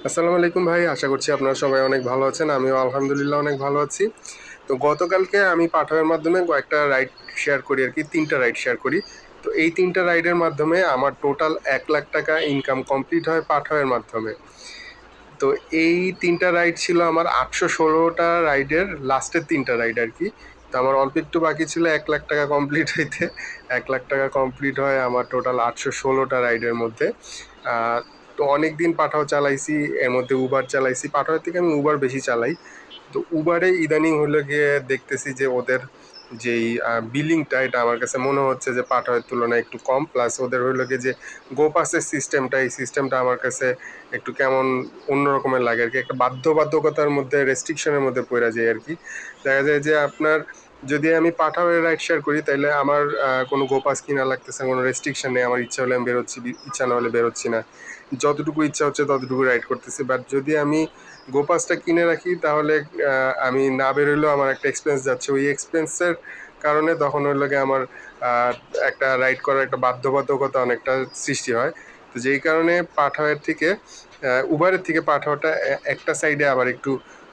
আসসালামু আলাইকুম ভাই, আশা করছি আপনারা সবাই অনেক ভালো আছেন। আমিও আলহামদুলিল্লাহ অনেক ভালো আছি। তো গতকালকে আমি পাঠাওয়ের মাধ্যমে কয়েকটা রাইড শেয়ার করি আরকি, ৩ টা রাইড শেয়ার করি। তো এই ৩ টা রাইডের মাধ্যমে আমার টোটাল ৳১,০০,০০০ ইনকাম কমপ্লিট হয় পাঠাওয়ের মাধ্যমে। তো এই ৩ টা রাইড ছিল আমার ৮১৬ টা রাইডের লাস্টের ৩ টা রাইড আরকি। তো আমার অল্প একটু বাকি ছিল ৳১,০০,০০০ কমপ্লিট হইতে। ৳১,০০,০০০ কমপ্লিট হয় আমার টোটাল ৮১৬ টা রাইডের মধ্যে। আ তো অনেকদিন পাঠাও চালাইছি, এর মধ্যে উবার চালাইছি। পাঠাওয়ের থেকে আমি উবার বেশি চালাই। তো উবারে ইদানিং হলো গিয়ে দেখতেছি যে ওদের যেই বিলিংটা এটা আমার কাছে মনে হচ্ছে যে পাঠাওয়ের তুলনায় একটু কম। প্লাস ওদের হইলো গিয়ে যে গো পাসের সিস্টেমটা, এই সিস্টেমটা আমার কাছে একটু কেমন অন্য রকমের লাগে আরকি। একটা বাধ্যবাধকতার মধ্যে, রেস্ট্রিকশনের মধ্যে পইড়া যাই আরকি। দেখা যায় যে আপনার যদি আমি পাঠাওয়ে রাইড শেয়ার করি তাইলে আমার কোনো গো পাস কিনা লাগতেছে না, কোনো রেস্ট্রিকশন নেই। আমার ইচ্ছা হলে আমি বেরোচ্ছি, ইচ্ছা না হলে বেরোচ্ছি না। যতটুকু ইচ্ছা হচ্ছে ততটুকু রাইড করতেছি। বাট যদি আমি গো পাসটা কিনে রাখি তাহলে আমি না বেরোলেও আমার একটা এক্সপেন্স যাচ্ছে। ওই এক্সপেন্সের কারণে তখন হইলো গিয়ে আমার আ একটা রাইড করার একটা বাধ্যবাধকতা অনেকটা সৃষ্টি হয়। তো যেই কারণে পাঠাওয়ের থেকে উবারের থেকে পাঠাওয়াটা একটা সাইডে আবার একটু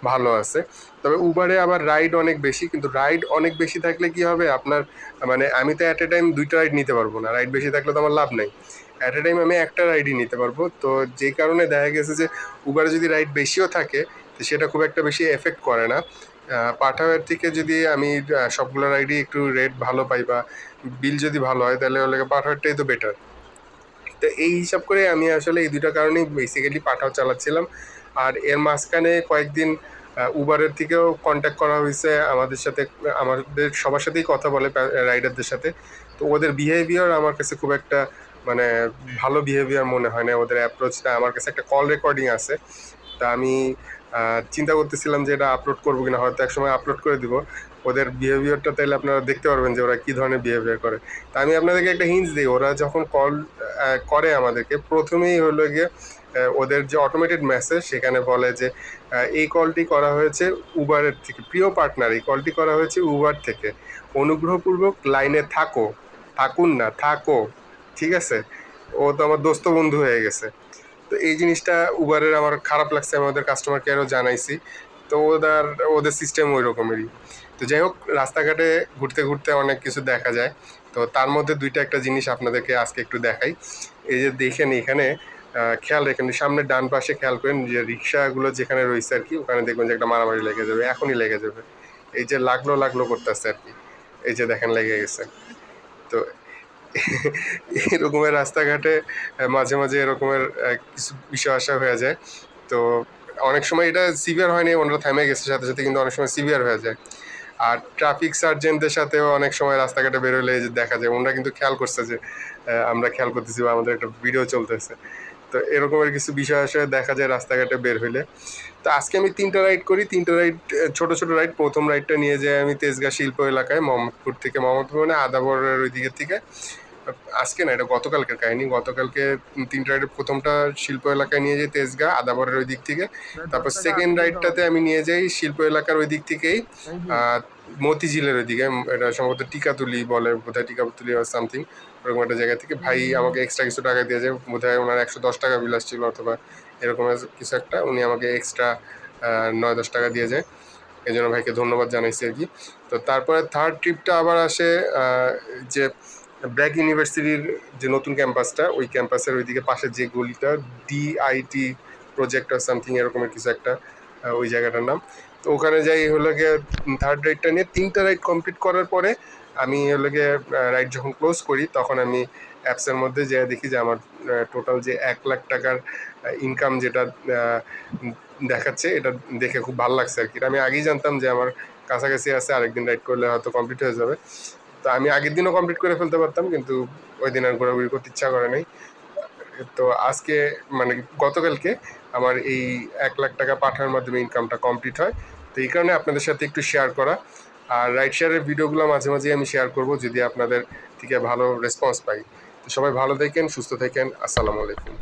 ভালো আছে। তবে উবারে আবার রাইড অনেক বেশি। কিন্তু রাইড অনেক বেশি থাকলে কি হবে আপনার, মানে আমি তো এট এ টাইম ২ টা রাইড নিতে পারবো না। রাইড বেশি থাকলে তো আমার লাভ নাই। এট এ টাইম আমি একটা রাইডই নিতে পারবো। তো যেই কারণে দেখা গেছে যে উবারে যদি রাইড বেশিও থাকে তো সেটা খুব একটা বেশি এফেক্ট করে না। পাঠাওয়ের থেকে যদি আমি সবগুলো রাইডই একটু রেট ভালো পাই বা বিল যদি ভালো হয় তাহলে হলো গিয়ে পাঠাওয়ারটাই তো বেটার। তো এই হিসাব করে আমি আসলে এই ২ টা কারণেই বেসিক্যালি পাঠাও চালাচ্ছিলাম। আর এর মাঝখানে কয়েকদিন উবারের থেকেও কনট্যাক্ট করা হইছে আমাদের সাথে। আমাদের সবার সাথেই কথা বলে রাইডারদের সাথে। তো ওদের বিহেভিয়ার আমার কাছে খুব একটা, মানে ভালো বিহেভিয়ার মনে হয় না। ওদের অ্যাপ্রোচটা, আমার কাছে একটা কল রেকর্ডিং আছে। তা আমি চিন্তা করতেছিলাম যে এটা আপলোড করবো কিনা, হয়তো একসময় আপলোড করে দিব। ওদের বিহেভিয়ারটা তাইলে আপনারা দেখতে পারবেন যে ওরা কী ধরনের বিহেভিয়ার করে। তা আমি আপনাদেরকে একটা হিন্টস দিই, ওরা যখন কল করে আমাদেরকে, প্রথমেই হলো গিয়ে ওদের যে অটোমেটেড মেসেজ সেখানে বলে যে এই কলটি করা হয়েছে উবারের থেকে, প্রিয় পার্টনার এই কলটি করা হয়েছে উবার থেকে, অনুগ্রহপূর্বক লাইনে থাকো, থাকুন না থাকো, ঠিক আছে? ও তো আমার দোস্ত বন্ধু হয়ে গেছে। তো এই জিনিসটা উবারের আমার খারাপ লাগছে, আমি ওদের কাস্টমার কেয়ারও জানাইছি। তো ওদের সিস্টেম ওই রকমেরই। তো যাই হোক, রাস্তাঘাটে ঘুরতে ঘুরতে অনেক কিছু দেখা যায়। তো তার মধ্যে ২ টা একটা জিনিস আপনাদেরকে আজকে একটু দেখাই। এই যে দেখেন এখানে খেয়াল রাখেন, সামনের ডান পাশে খেয়াল করেন যে রিক্সাগুলো যেখানে রয়েছে আর কি, ওখানে দেখবেন যে একটা মারামারি লেগে যাবে, এখনই লেগে যাবে। এই যে লাগলো লাগলো করতেছে আর কি, এই যে দেখেন লেগে গেছে। তো এরকমের রাস্তাঘাটে মাঝে মাঝে এরকমের কিছু বিষয় আসা হয়ে যায়। তো অনেক সময় এটা সিভিয়ার হয়নি, ওনারা থেমে গেছে সাথে সাথে, কিন্তু অনেক সময় সিভিয়ার হয়ে যায়। আর ট্রাফিক সার্জেন্টদের সাথেও অনেক সময় রাস্তাঘাটে বেরোলে যে দেখা যায় ওনারা কিন্তু খেয়াল করছে যে আমরা খেয়াল করতেছি বা আমাদের একটা ভিডিও চলতেছে। তো এরকমের কিছু বিষয় আসে দেখা যায় রাস্তাঘাটে বের হইলে। তো আজকে আমি ৩ টা রাইড করি। ৩ টা রাইড ছোট ছোট রাইড। ১ম রাইডটা নিয়ে যাই আমি তেজগাঁ শিল্প এলাকায়, মোহাম্মদপুর থেকে, মোহাম্মদপুর মানে আদাবরের ওই দিকের থেকে। আজকে না, এটা গতকালকের কাহিনী। গতকালকে ৩ টা রাইডের ১টা শিল্প এলাকায় নিয়ে যাই তেজগাঁ আদাবরের ওই দিক থেকে। তারপর সেকেন্ড রাইডটাতে আমি নিয়ে যাই শিল্প এলাকার ওই দিক থেকেই মতিঝিলের ওইদিকে, এটা সম্ভবত টিকাতুলি বলে বোধহয়, টিকাতুলি আর সামথিং ওরকম একটা জায়গা থেকে। ভাই আমাকে এক্সট্রা কিছু টাকা দিয়ে যায়, বোধহয় ওনার ৳১১০ বিল আসছিল অথবা এরকম কিছু একটা। উনি আমাকে এক্সট্রা ৳৯-১০ দিয়ে যায়। এই জন্য ভাইকে ধন্যবাদ জানাইছি আর কি। তো তারপরে থার্ড ট্রিপটা আবার আসে যে ব্র্যাক ইউনিভার্সিটির যে নতুন ক্যাম্পাসটা, ওই ক্যাম্পাসের ওইদিকে পাশের যে গলিটা, ডিআইটি প্রজেক্ট আর সামথিং এরকমের কিছু একটা, ওই জায়গাটার নাম। তো ওখানে যাই হলো গিয়ে থার্ড রাইডটা নিয়ে। ৩ টা রাইড কমপ্লিট করার পরে আমি হলো গিয়ে রাইড যখন ক্লোজ করি তখন আমি অ্যাপসের মধ্যে যেয়ে দেখি যে আমার টোটাল যে ৳১,০০,০০০ ইনকাম যেটা দেখাচ্ছে, এটা দেখে খুব ভালো লাগছে আর কি। এটা আমি আগেই জানতাম যে আমার কাছাকাছি আছে, আরেকদিন রাইড করলে হয়তো কমপ্লিট হয়ে যাবে। তো আমি আগের দিনও কমপ্লিট করে ফেলতে পারতাম, কিন্তু ওই দিন আর ঘোরাঘুরি করতে ইচ্ছা করে নাই। তো আজকে, মানে গতকালকে আমার এই ৳১,০০,০০০ পাঠানোর মাধ্যমে ইনকামটা কমপ্লিট হয়। তো এই কারণে আপনাদের সাথে একটু শেয়ার করা। আর রাইড শেয়ারের ভিডিওগুলো মাঝে মাঝেই আমি শেয়ার করব যদি আপনাদের থেকে ভালো রেসপন্স পাই। তো সবাই ভালো থাকেন, সুস্থ থাকেন। আসসালামু আলাইকুম।